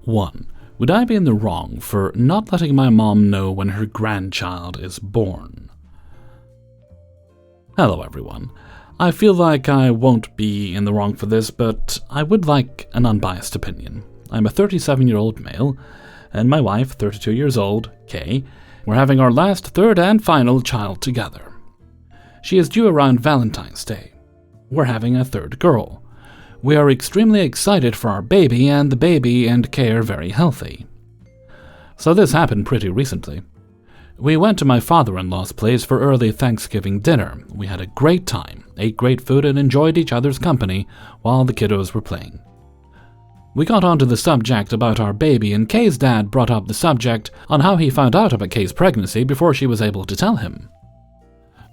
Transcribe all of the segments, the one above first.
1. Would I be in the wrong for not letting my mom know when her grandchild is born? Hello everyone. I feel like I won't be in the wrong for this, but I would like an unbiased opinion. I'm a 37-year-old male, and my wife, 32 years old, Kay, we're having our last, third, and final child together. She is due around Valentine's Day. We're having a third girl. We are extremely excited for our baby, and the baby and Kay are very healthy. So this happened pretty recently. We went to my father-in-law's place for early Thanksgiving dinner. We had a great time, ate great food, and enjoyed each other's company while the kiddos were playing. We got onto the subject about our baby, and Kay's dad brought up the subject on how he found out about Kay's pregnancy before she was able to tell him.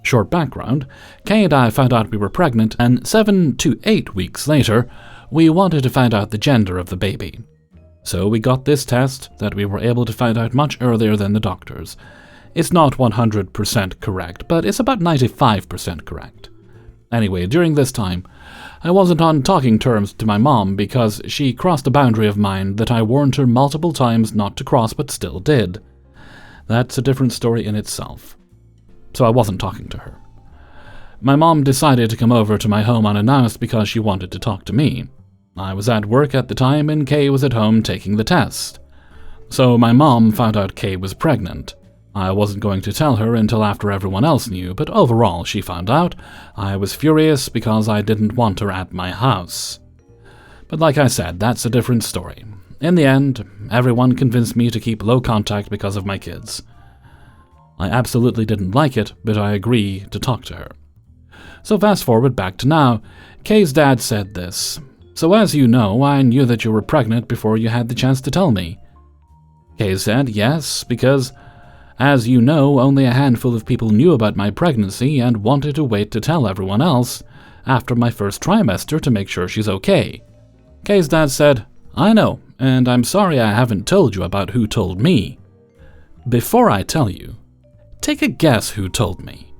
Short background, Kay and I found out we were pregnant, and 7 to 8 weeks later, we wanted to find out the gender of the baby. So we got this test that we were able to find out much earlier than the doctors. It's not 100% correct, but it's about 95% correct. Anyway, during this time, I wasn't on talking terms to my mom because she crossed a boundary of mine that I warned her multiple times not to cross but still did. That's a different story in itself. So I wasn't talking to her. My mom decided to come over to my home unannounced because she wanted to talk to me. I was at work at the time and Kay was at home taking the test. So my mom found out Kay was pregnant. I wasn't going to tell her until after everyone else knew, but overall she found out. I was furious because I didn't want her at my house. But like I said, that's a different story. In the end, everyone convinced me to keep low contact because of my kids. I absolutely didn't like it, but I agree to talk to her. So fast forward back to now, Kay's dad said this. So as you know, I knew that you were pregnant before you had the chance to tell me. Kay said yes, because as you know, only a handful of people knew about my pregnancy and wanted to wait to tell everyone else after my first trimester to make sure she's okay. Kay's dad said, I know, and I'm sorry I haven't told you about who told me. Before I tell you, take a guess who told me.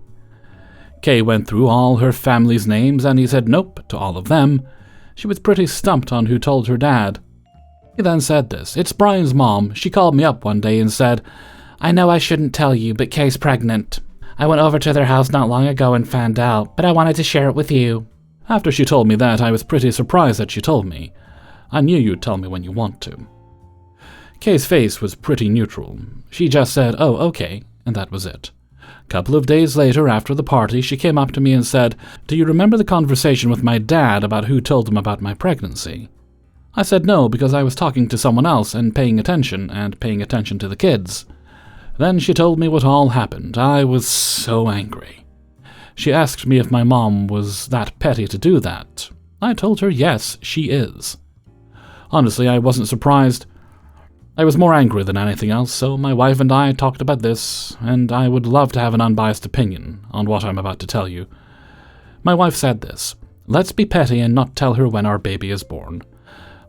Kay went through all her family's names and he said nope to all of them. She was pretty stumped on who told her dad. He then said this, it's Brian's mom. She called me up one day and said, I know I shouldn't tell you, but Kay's pregnant. I went over to their house not long ago and found out, but I wanted to share it with you. After she told me that, I was pretty surprised that she told me. I knew you'd tell me when you want to. Kay's face was pretty neutral. She just said, oh, okay, and that was it. A couple of days later, after the party, she came up to me and said, do you remember the conversation with my dad about who told him about my pregnancy? I said no, because I was talking to someone else and paying attention to the kids. Then she told me what all happened. I was so angry. She asked me if my mom was that petty to do that. I told her yes, she is. Honestly, I wasn't surprised. I was more angry than anything else, so my wife and I talked about this, and I would love to have an unbiased opinion on what I'm about to tell you. My wife said this, let's be petty and not tell her when our baby is born.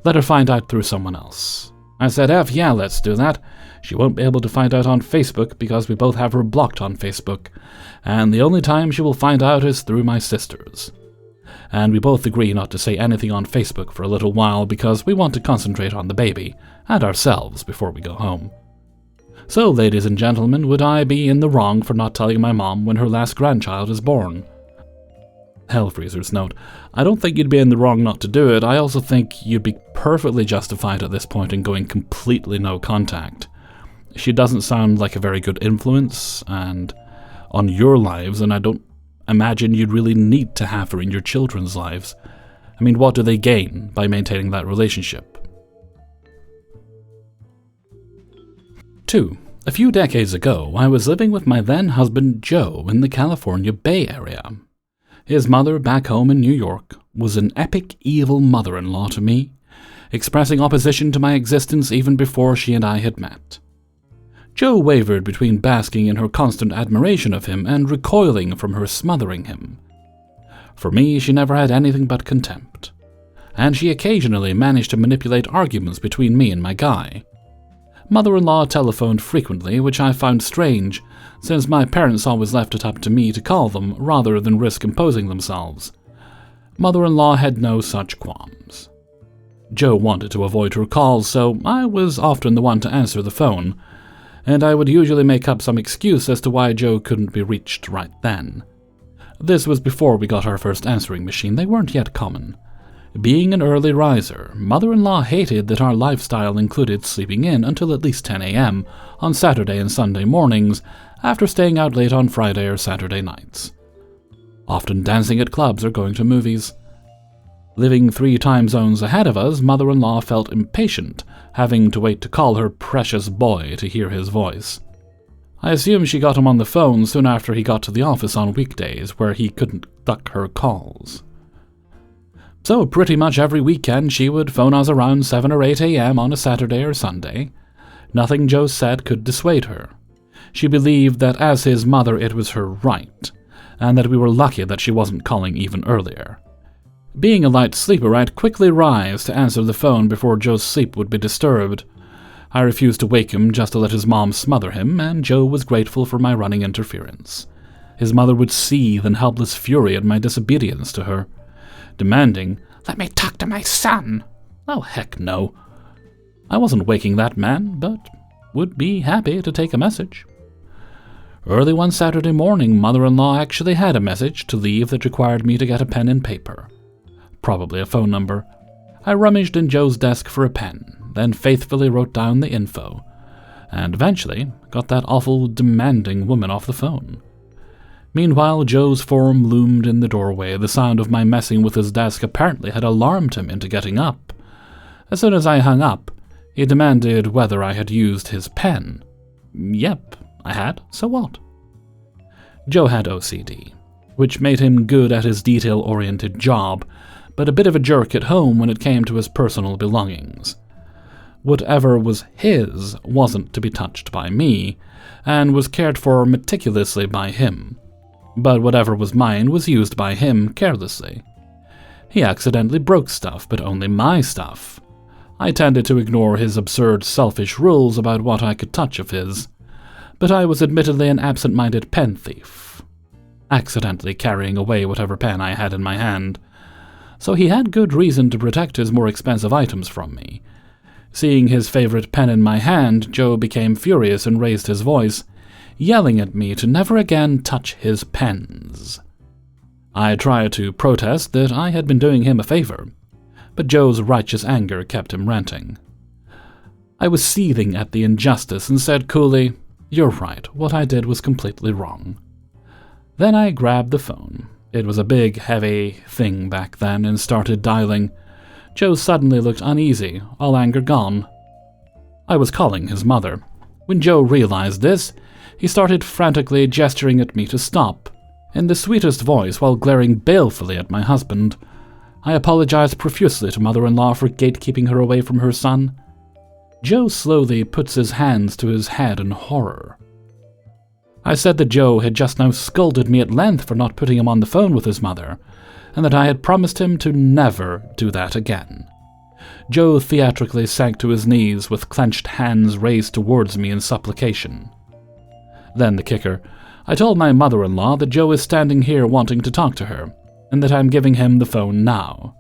Let her find out through someone else. I said, yeah, let's do that. She won't be able to find out on Facebook because we both have her blocked on Facebook, and the only time she will find out is through my sisters. And we both agree not to say anything on Facebook for a little while because we want to concentrate on the baby and ourselves before we go home. So, ladies and gentlemen, would I be in the wrong for not telling my mom when her last grandchild is born? Hellfreezer's note, I don't think you'd be in the wrong not to do it. I also think you'd be perfectly justified at this point in going completely no contact. She doesn't sound like a very good influence and on your lives, and I don't imagine you'd really need to have her in your children's lives. I mean, what do they gain by maintaining that relationship? 2. A few decades ago, I was living with my then-husband Joe in the California Bay Area. His mother, back home in New York, was an epic evil mother-in-law to me, expressing opposition to my existence even before she and I had met. Joe wavered between basking in her constant admiration of him and recoiling from her smothering him. For me, she never had anything but contempt, and she occasionally managed to manipulate arguments between me and my guy. Mother-in-law telephoned frequently, which I found strange, since my parents always left it up to me to call them rather than risk imposing themselves. Mother-in-law had no such qualms. Joe wanted to avoid her calls, so I was often the one to answer the phone, and I would usually make up some excuse as to why Joe couldn't be reached right then. This was before we got our first answering machine. They weren't yet common. Being an early riser, mother-in-law hated that our lifestyle included sleeping in until at least 10 a.m. on Saturday and Sunday mornings after staying out late on Friday or Saturday nights. Often dancing at clubs or going to movies. Living 3 time zones ahead of us, mother-in-law felt impatient, having to wait to call her precious boy to hear his voice. I assume she got him on the phone soon after he got to the office on weekdays, where he couldn't duck her calls. So pretty much every weekend she would phone us around 7 or 8 a.m. on a Saturday or Sunday. Nothing Joe said could dissuade her. She believed that as his mother it was her right, and that we were lucky that she wasn't calling even earlier. Being a light sleeper, I'd quickly rise to answer the phone before Joe's sleep would be disturbed. I refused to wake him just to let his mom smother him, and Joe was grateful for my running interference. His mother would seethe in helpless fury at my disobedience to her, demanding, "Let me talk to my son." Oh, heck no. I wasn't waking that man, but would be happy to take a message. Early one Saturday morning, mother-in-law actually had a message to leave that required me to get a pen and paper. Probably a phone number. I rummaged in Joe's desk for a pen, then faithfully wrote down the info, and eventually got that awful demanding woman off the phone. Meanwhile, Joe's form loomed in the doorway. The sound of my messing with his desk apparently had alarmed him into getting up. As soon as I hung up, he demanded whether I had used his pen. Yep, I had, so what? Joe had OCD, which made him good at his detail-oriented job, but a bit of a jerk at home when it came to his personal belongings. Whatever was his wasn't to be touched by me, and was cared for meticulously by him. But whatever was mine was used by him carelessly. He accidentally broke stuff, but only my stuff. I tended to ignore his absurd, selfish rules about what I could touch of his, but I was admittedly an absent-minded pen thief, accidentally carrying away whatever pen I had in my hand. So he had good reason to protect his more expensive items from me. Seeing his favorite pen in my hand, Joe became furious and raised his voice, yelling at me to never again touch his pens. I tried to protest that I had been doing him a favor, but Joe's righteous anger kept him ranting. I was seething at the injustice and said coolly, "You're right, what I did was completely wrong." Then I grabbed the phone. It was a big, heavy thing back then, and started dialing. Joe suddenly looked uneasy, all anger gone. I was calling his mother. When Joe realized this, he started frantically gesturing at me to stop, in the sweetest voice while glaring balefully at my husband. I apologized profusely to mother-in-law for gatekeeping her away from her son. Joe slowly puts his hands to his head in horror. I said that Joe had just now scolded me at length for not putting him on the phone with his mother, and that I had promised him to never do that again. Joe theatrically sank to his knees with clenched hands raised towards me in supplication. Then the kicker. I told my mother-in-law that Joe is standing here wanting to talk to her, and that I'm giving him the phone now.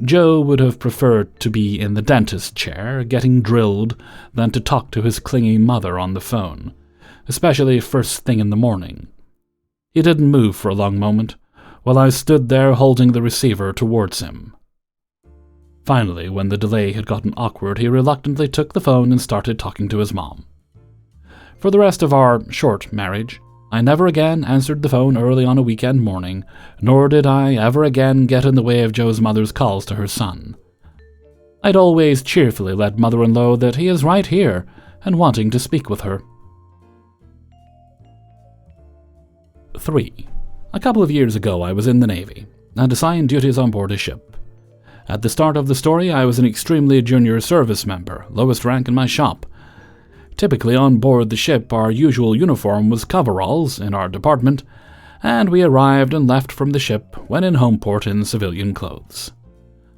Joe would have preferred to be in the dentist chair, getting drilled, than to talk to his clingy mother on the phone, especially first thing in the morning. He didn't move for a long moment, while I stood there holding the receiver towards him. Finally, when the delay had gotten awkward, he reluctantly took the phone and started talking to his mom. For the rest of our short marriage, I never again answered the phone early on a weekend morning, nor did I ever again get in the way of Joe's mother's calls to her son. I'd always cheerfully let mother-in-law that he is right here and wanting to speak with her. 3. A couple of years ago I was in the Navy, and assigned duties on board a ship. At the start of the story, I was an extremely junior service member, lowest rank in my shop. Typically on board the ship, our usual uniform was coveralls in our department, and we arrived and left from the ship when in home port in civilian clothes.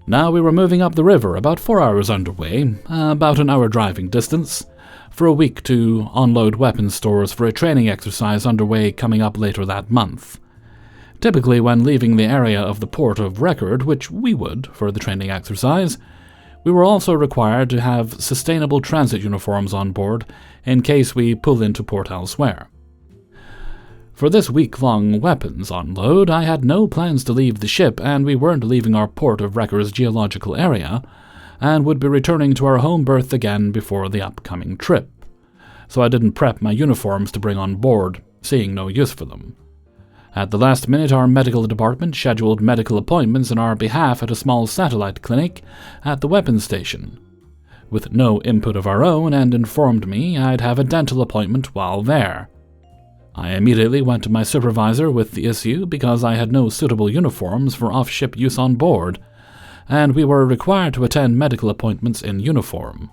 Now we were moving up the river, about 4 hours underway, about an hour driving distance, for a week to unload weapons stores for a training exercise underway coming up later that month. Typically when leaving the area of the port of record, which we would for the training exercise, We were also required to have sustainable transit uniforms on board in case we pull into port elsewhere. For this week-long weapons unload, I had no plans to leave the ship, and we weren't leaving our port of Wrecker's geological area, and would be returning to our home berth again before the upcoming trip. So I didn't prep my uniforms to bring on board, seeing no use for them. At the last minute, our medical department scheduled medical appointments on our behalf at a small satellite clinic at the weapons station, with no input of our own, and informed me I'd have a dental appointment while there. I immediately went to my supervisor with the issue because I had no suitable uniforms for off-ship use on board, and we were required to attend medical appointments in uniform.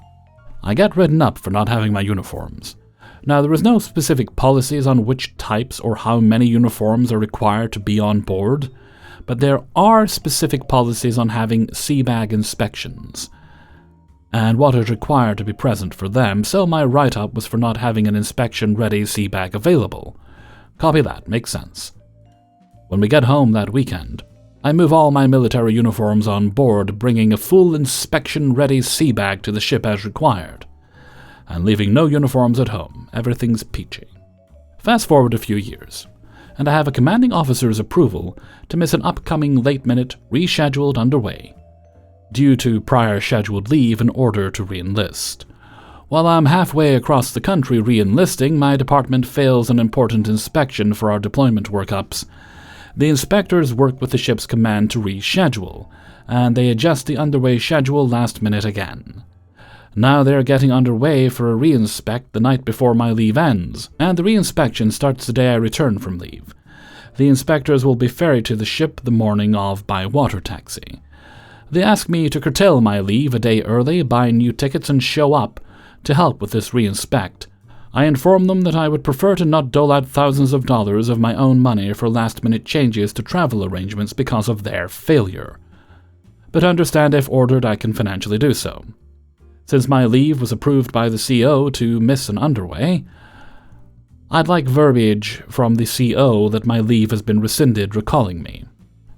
I got written up for not having my uniforms. Now, there is no specific policies on which types or how many uniforms are required to be on board, but there are specific policies on having sea bag inspections, and what is required to be present for them, so my write-up was for not having an inspection-ready sea bag available. Copy that, makes sense. When we get home that weekend, I move all my military uniforms on board, bringing a full inspection-ready sea bag to the ship as required, and leaving no uniforms at home. Everything's peachy. Fast forward a few years, and I have a commanding officer's approval to miss an upcoming late-minute rescheduled underway, due to prior scheduled leave in order to re-enlist. While I'm halfway across the country re-enlisting, my department fails an important inspection for our deployment workups. The inspectors work with the ship's command to reschedule, and they adjust the underway schedule last minute again. Now they're getting underway for a re-inspect the night before my leave ends, and the re-inspection starts the day I return from leave. The inspectors will be ferried to the ship the morning of by water taxi. They ask me to curtail my leave a day early, buy new tickets, and show up to help with this re-inspect. I inform them that I would prefer to not dole out thousands of dollars of my own money for last-minute changes to travel arrangements because of their failure, but understand if ordered I can financially do so. Since my leave was approved by the CO to miss an underway, I'd like verbiage from the CO that my leave has been rescinded, recalling me.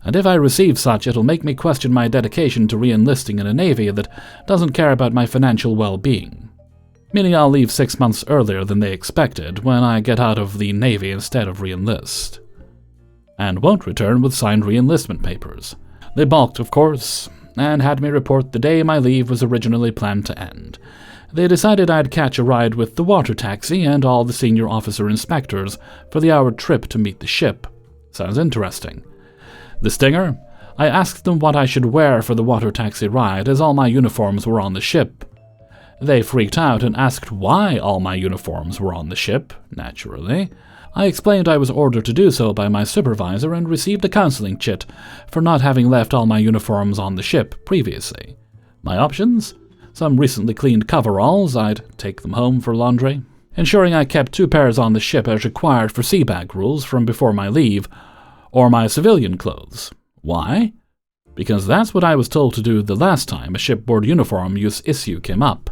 And if I receive such, it'll make me question my dedication to re-enlisting in a Navy that doesn't care about my financial well-being. Meaning I'll leave 6 months earlier than they expected when I get out of the Navy instead of re-enlist. And won't return with signed re-enlistment papers. They balked, of course, and had me report the day my leave was originally planned to end. They decided I'd catch a ride with the water taxi and all the senior officer inspectors for the hour trip to meet the ship. Sounds interesting. The stinger? I asked them what I should wear for the water taxi ride, as all my uniforms were on the ship. They freaked out and asked why all my uniforms were on the ship, naturally. I explained I was ordered to do so by my supervisor and received a counseling chit for not having left all my uniforms on the ship previously. My options? Some recently cleaned coveralls, I'd take them home for laundry. Ensuring I kept 2 pairs on the ship as required for sea bag rules from before my leave, or my civilian clothes. Why? Because that's what I was told to do the last time a shipboard uniform use issue came up.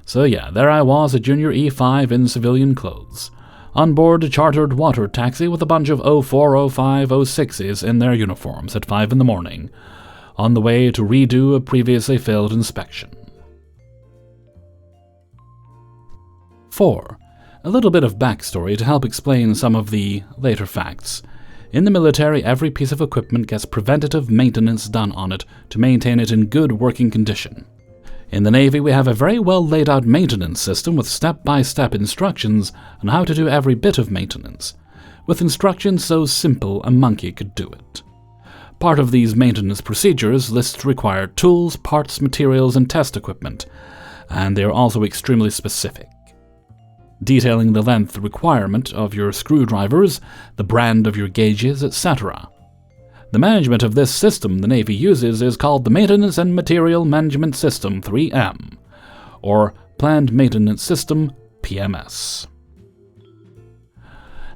So yeah, there I was, a junior E5 in civilian clothes, on board a chartered water taxi with a bunch of 04, 05, 06s in their uniforms at 5 in the morning, on the way to redo a previously failed inspection. 4. A little bit of backstory to help explain some of the later facts. In the military, every piece of equipment gets preventative maintenance done on it to maintain it in good working condition. In the Navy, we have a very well laid out maintenance system with step-by-step instructions on how to do every bit of maintenance, with instructions so simple a monkey could do it. Part of these maintenance procedures lists required tools, parts, materials, and test equipment, and they are also extremely specific, detailing the length requirement of your screwdrivers, the brand of your gauges, etc. The management of this system the Navy uses is called the Maintenance and Material Management System 3M, or Planned Maintenance System PMS.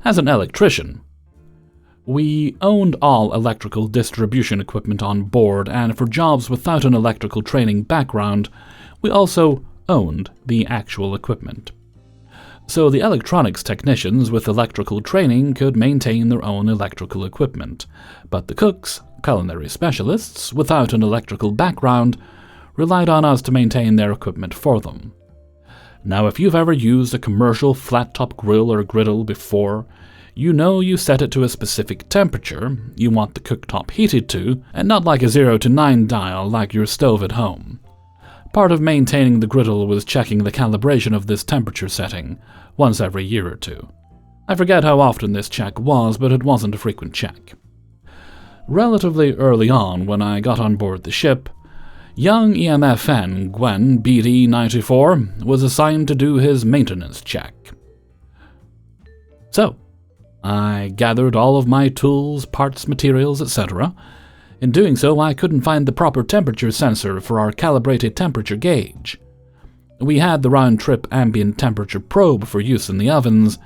As an electrician, we owned all electrical distribution equipment on board, and for jobs without an electrical training background, we also owned the actual equipment. So the electronics technicians with electrical training could maintain their own electrical equipment, but the cooks, culinary specialists, without an electrical background, relied on us to maintain their equipment for them. Now, if you've ever used a commercial flat-top grill or griddle before, you know you set it to a specific temperature you want the cooktop heated to, and not like a 0 to 9 dial like your stove at home. Part of maintaining the griddle was checking the calibration of this temperature setting once every year or two. I forget how often this check was, but it wasn't a frequent check. Relatively early on, when I got on board the ship, young EMFN Gwen BD94 was assigned to do his maintenance check. So, I gathered all of my tools, parts, materials, etc. In doing so, I couldn't find the proper temperature sensor for our calibrated temperature gauge. We had the round-trip ambient temperature probe for use in the ovens,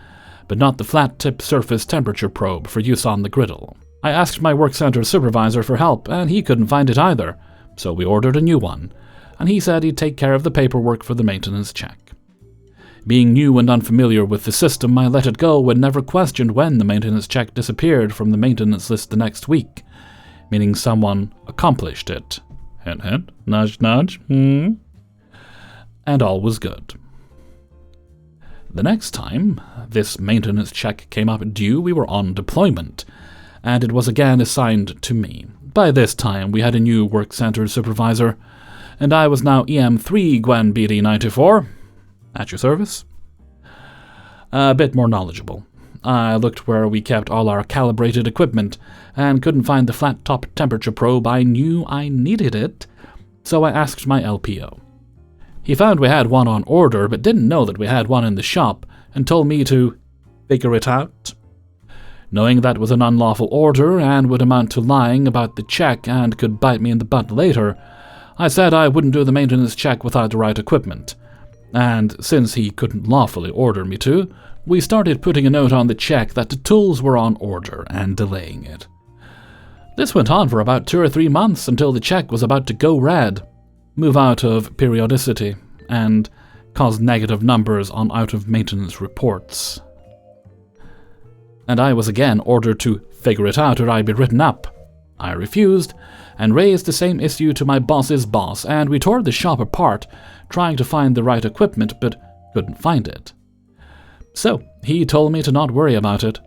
but not the flat-tip surface temperature probe for use on the griddle. I asked my work center supervisor for help, and he couldn't find it either, so we ordered a new one, and he said he'd take care of the paperwork for the maintenance check. Being new and unfamiliar with the system, I let it go and never questioned when the maintenance check disappeared from the maintenance list the next week, meaning someone accomplished it. Hint, hint, nudge, nudge, And all was good. The next time this maintenance check came up due, we were on deployment, and it was again assigned to me. By this time, we had a new work center supervisor, and I was now EM3 Gwen BD94, at your service. A bit more knowledgeable. I looked where we kept all our calibrated equipment, and couldn't find the flat-top temperature probe. I knew I needed it, so I asked my LPO. He found we had one on order, but didn't know that we had one in the shop, and told me to figure it out. Knowing that was an unlawful order and would amount to lying about the check and could bite me in the butt later, I said I wouldn't do the maintenance check without the right equipment. And since he couldn't lawfully order me to, we started putting a note on the check that the tools were on order and delaying it. This went on for about 2 or 3 months until the check was about to go red, move out of periodicity, and cause negative numbers on out-of-maintenance reports. And I was again ordered to figure it out or I'd be written up. I refused, and raised the same issue to my boss's boss, and we tore the shop apart, trying to find the right equipment, but couldn't find it. So, he told me to not worry about it.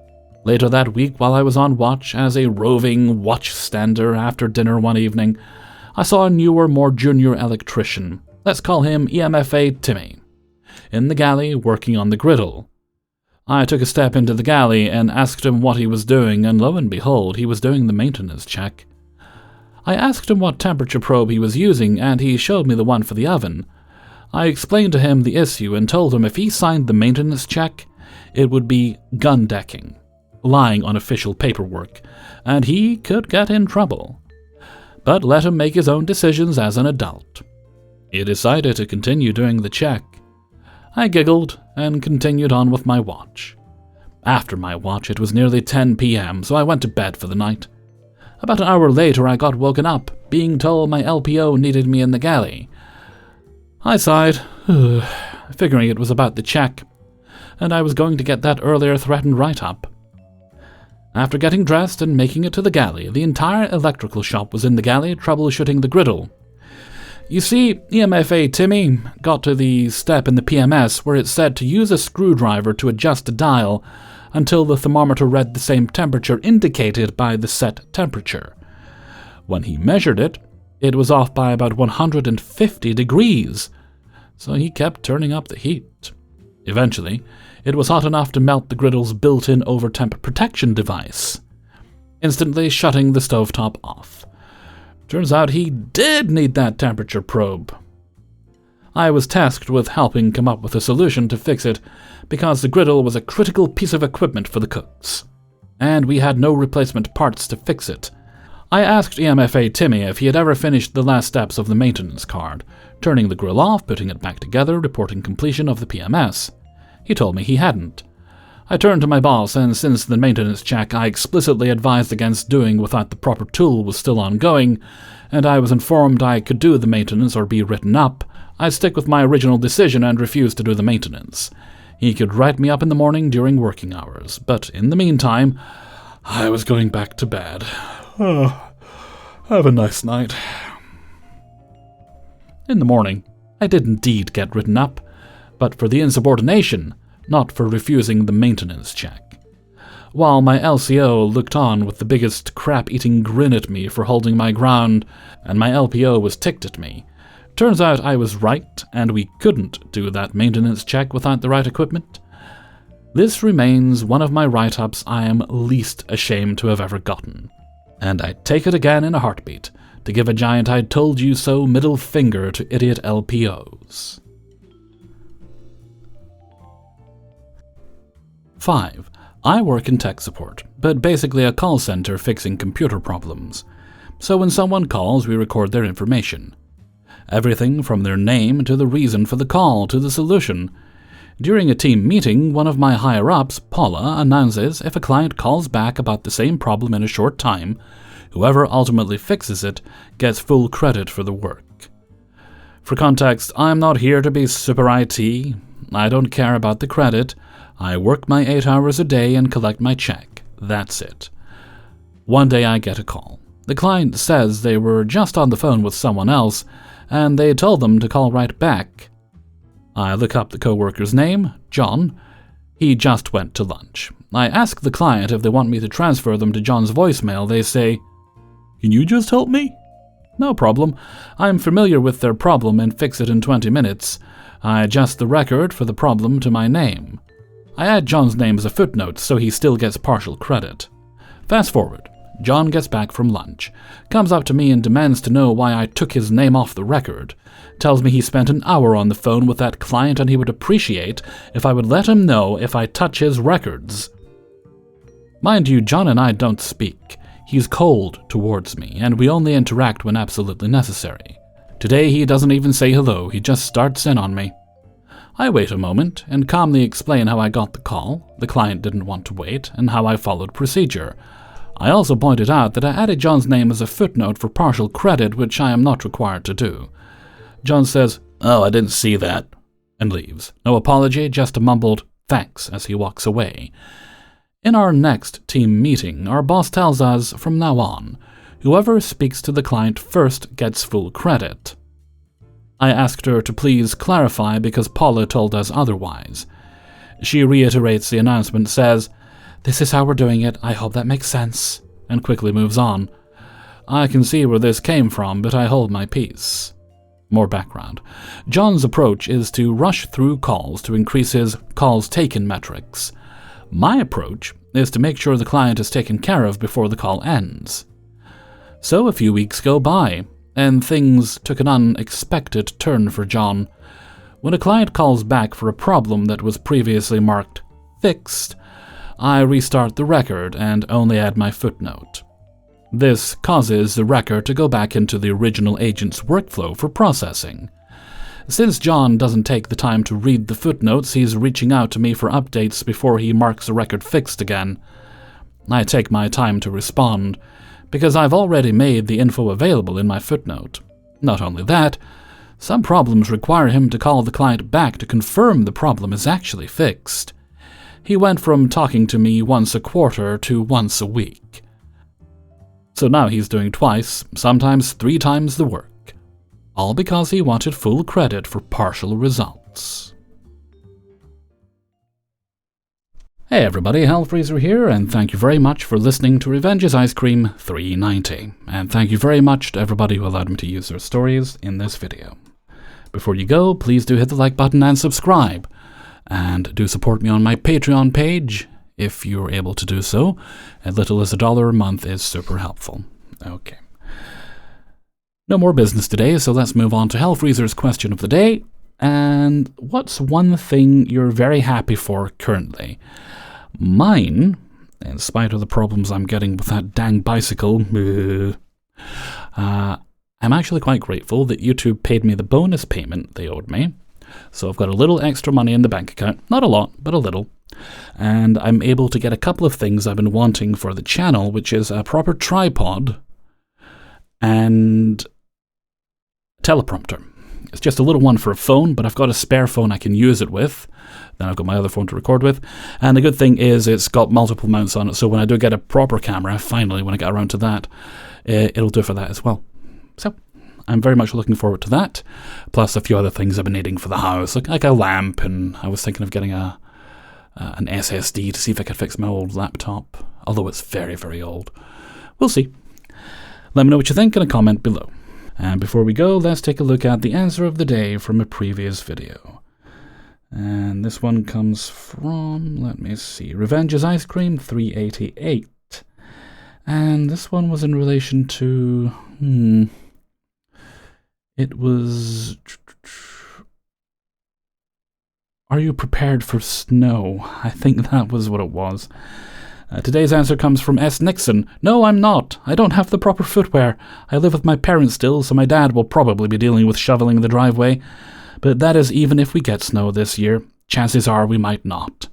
Later that week, while I was on watch as a roving watchstander after dinner one evening, I saw a newer, more junior electrician, let's call him EMFA Timmy, in the galley working on the griddle. I took a step into the galley and asked him what he was doing, and lo and behold, he was doing the maintenance check. I asked him what temperature probe he was using, and he showed me the one for the oven. I explained to him the issue and told him if he signed the maintenance check, it would be gun decking, lying on official paperwork, and he could get in trouble. But let him make his own decisions as an adult. He decided to continue doing the check. I giggled and continued on with my watch. After my watch, it was nearly 10 p.m., so I went to bed for the night. About an hour later, I got woken up, being told my LPO needed me in the galley. I sighed, figuring it was about the check, and I was going to get that earlier threatened write-up. After getting dressed and making it to the galley, the entire electrical shop was in the galley troubleshooting the griddle. You see, EMFA Timmy got to the step in the PMS where it said to use a screwdriver to adjust the dial until the thermometer read the same temperature indicated by the set temperature. When he measured it, it was off by about 150 degrees, so he kept turning up the heat. Eventually, it was hot enough to melt the griddle's built-in overtemp protection device, instantly shutting the stovetop off. Turns out he did need that temperature probe. I was tasked with helping come up with a solution to fix it because the griddle was a critical piece of equipment for the cooks, and we had no replacement parts to fix it. I asked EMFA Timmy if he had ever finished the last steps of the maintenance card, turning the grill off, putting it back together, reporting completion of the PMS. He told me he hadn't. I turned to my boss, and since the maintenance check I explicitly advised against doing without the proper tool was still ongoing, and I was informed I could do the maintenance or be written up, I stick with my original decision and refuse to do the maintenance. He could write me up in the morning during working hours, but in the meantime, I was going back to bed. Oh, have a nice night. In the morning, I did indeed get written up, but for the insubordination, not for refusing the maintenance check. While my LCO looked on with the biggest crap-eating grin at me for holding my ground, and my LPO was ticked at me, turns out I was right, and we couldn't do that maintenance check without the right equipment. This remains one of my write-ups I am least ashamed to have ever gotten, and I take it again in a heartbeat to give a giant I told you so middle finger to idiot LPOs. 5. I work in tech support, but basically a call center fixing computer problems. So when someone calls, we record their information. Everything from their name to the reason for the call to the solution. During a team meeting, one of my higher-ups, Paula, announces if a client calls back about the same problem in a short time, whoever ultimately fixes it gets full credit for the work. For context, I'm not here to be super IT. I don't care about the credit. I work my 8 hours a day and collect my check. That's it. One day I get a call. The client says they were just on the phone with someone else, and they told them to call right back. I look up the coworker's name, John. He just went to lunch. I ask the client if they want me to transfer them to John's voicemail. They say, "Can you just help me?" No problem. I'm familiar with their problem and fix it in 20 minutes. I adjust the record for the problem to my name. I add John's name as a footnote so he still gets partial credit. Fast forward. John gets back from lunch, comes up to me and demands to know why I took his name off the record, tells me he spent an hour on the phone with that client and he would appreciate if I would let him know if I touch his records. Mind you, John and I don't speak. He's cold towards me, and we only interact when absolutely necessary. Today he doesn't even say hello, he just starts in on me. I wait a moment and calmly explain how I got the call, the client didn't want to wait, and how I followed procedure. I also pointed out that I added John's name as a footnote for partial credit, which I am not required to do. John says, "Oh, I didn't see that," and leaves. No apology, just a mumbled thanks as he walks away. In our next team meeting, our boss tells us, from now on, whoever speaks to the client first gets full credit. I asked her to please clarify because Paula told us otherwise. She reiterates the announcement, says, "This is how we're doing it, I hope that makes sense," and quickly moves on. I can see where this came from, but I hold my peace. More background. John's approach is to rush through calls to increase his calls taken metrics. My approach is to make sure the client is taken care of before the call ends. So a few weeks go by, and things took an unexpected turn for John. When a client calls back for a problem that was previously marked fixed, I restart the record and only add my footnote. This causes the record to go back into the original agent's workflow for processing. Since John doesn't take the time to read the footnotes, he's reaching out to me for updates before he marks the record fixed again. I take my time to respond, because I've already made the info available in my footnote. Not only that, some problems require him to call the client back to confirm the problem is actually fixed. He went from talking to me once a quarter to once a week. So now he's doing twice, sometimes 3 times the work. All because he wanted full credit for partial results. Hey everybody, Hellfreezer here, and thank you very much for listening to Revenge's Ice Cream 390. And thank you very much to everybody who allowed me to use their stories in this video. Before you go, please do hit the like button and subscribe. And do support me on my Patreon page, if you're able to do so. As little as $1 a month is super helpful. Okay. No more business today, so let's move on to Hellfreezer's question of the day. And what's one thing you're very happy for currently? Mine, in spite of the problems I'm getting with that dang bicycle, I'm actually quite grateful that YouTube paid me the bonus payment they owed me. So I've got a little extra money in the bank account. Not a lot, but a little. And I'm able to get a couple of things I've been wanting for the channel, which is a proper tripod and teleprompter. It's just a little one for a phone, but I've got a spare phone I can use it with. Then I've got my other phone to record with. And the good thing is it's got multiple mounts on it, so when I do get a proper camera, finally, when I get around to that, it'll do for that as well. So, I'm very much looking forward to that, plus a few other things I've been needing for the house, like a lamp, and I was thinking of getting an SSD to see if I could fix my old laptop, although it's very, very old. We'll see. Let me know what you think in a comment below. And before we go, let's take a look at the answer of the day from a previous video. And this one comes from, let me see, Revenge is Ice Cream 388. And this one was in relation to, it was, are you prepared for snow? I think that was what it was. Today's answer comes from S. Nixon. No, I'm not. I don't have the proper footwear. I live with my parents still, so my dad will probably be dealing with shoveling the driveway. But that is even if we get snow this year. Chances are we might not.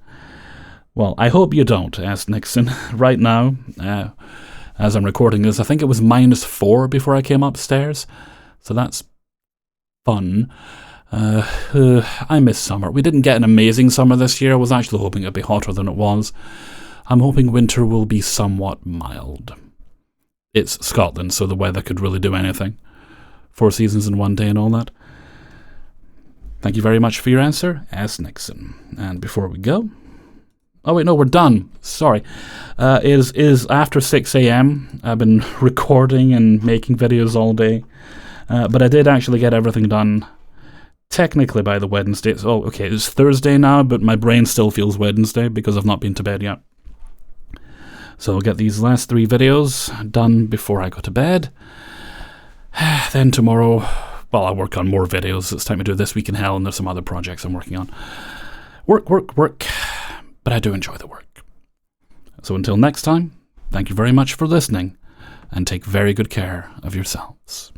Well, I hope you don't, S. Nixon. Right now, as I'm recording this, I think it was -4 before I came upstairs. So that's fun. I miss summer. We didn't get an amazing summer this year. I was actually hoping it'd be hotter than it was. I'm hoping winter will be somewhat mild. It's Scotland, so the weather could really do anything. 4 seasons in one day and all that. Thank you very much for your answer, S. Nixon. And before we go... Oh wait, no, we're done. Sorry. It is after 6 a.m. I've been recording and making videos all day. But I did actually get everything done technically by the Wednesday. Oh, okay, it's Thursday now, but my brain still feels Wednesday because I've not been to bed yet. So I'll get these last 3 videos done before I go to bed. Then tomorrow, well, I'll work on more videos. It's time to do This Week in Hell, and there's some other projects I'm working on. Work, work, work. But I do enjoy the work. So until next time, thank you very much for listening, and take very good care of yourselves.